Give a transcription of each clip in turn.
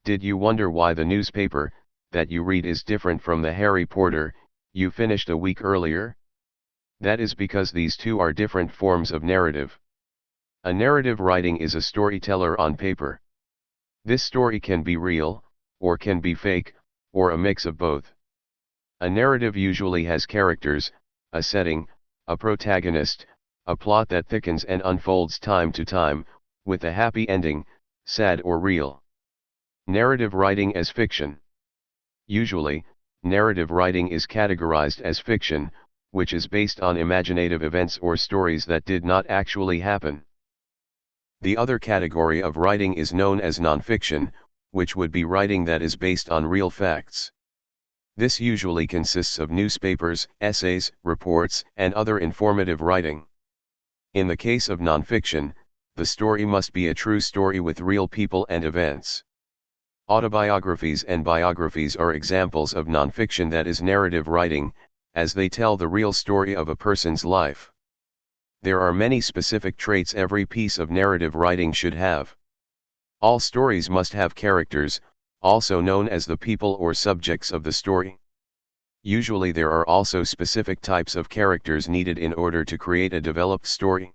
Did you wonder why the newspaper that you read is different from the Harry Potter you finished a week earlier? That is because these two are different forms of narrative. A narrative writing is a storyteller on paper. This story can be real, or can be fake, or a mix of both. A narrative usually has characters, a setting, a protagonist, a plot that thickens and unfolds time to time, with a happy ending, sad or real. Narrative writing as fiction. Usually, narrative writing is categorized as fiction, which is based on imaginative events or stories that did not actually happen. The other category of writing is known as nonfiction, which would be writing that is based on real facts. This usually consists of newspapers, essays, reports, and other informative writing. In the case of nonfiction, the story must be a true story with real people and events. Autobiographies and biographies are examples of nonfiction that is narrative writing, as they tell the real story of a person's life. There are many specific traits every piece of narrative writing should have. All stories must have characters, also known as the people or subjects of the story. Usually there are also specific types of characters needed in order to create a developed story.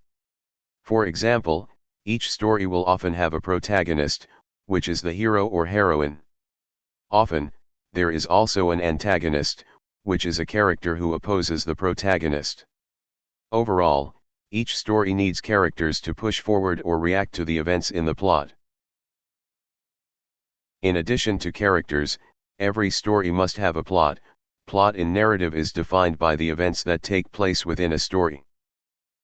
For example, each story will often have a protagonist, which is the hero or heroine. Often, there is also an antagonist, which is a character who opposes the protagonist. Overall, each story needs characters to push forward or react to the events in the plot. In addition to characters, every story must have a plot. Plot in narrative is defined by the events that take place within a story.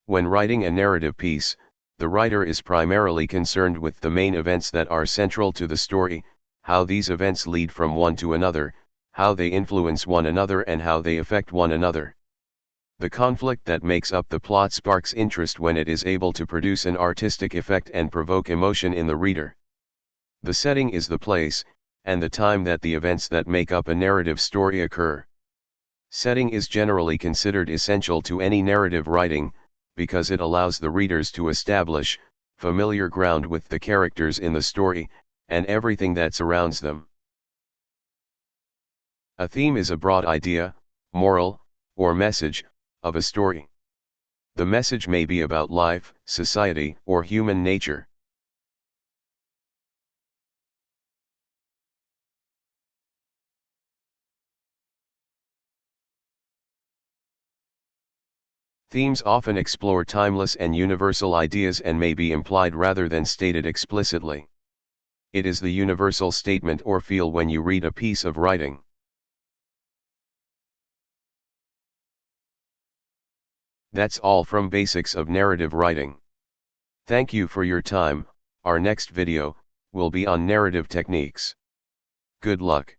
When writing a narrative piece, the writer is primarily concerned with the main events that are central to the story, how these events lead from one to another, how they influence one another and how they affect one another. The conflict that makes up the plot sparks interest when it is able to produce an artistic effect and provoke emotion in the reader. The setting is the place, and the time that the events that make up a narrative story occur. Setting is generally considered essential to any narrative writing, because it allows the readers to establish familiar ground with the characters in the story, and everything that surrounds them. A theme is a broad idea, moral, or message, of a story. The message may be about life, society, or human nature. Themes often explore timeless and universal ideas and may be implied rather than stated explicitly. It is the universal statement or feel when you read a piece of writing. That's all from Basics of Narrative Writing. Thank you for your time. Our next video will be on narrative techniques. Good luck.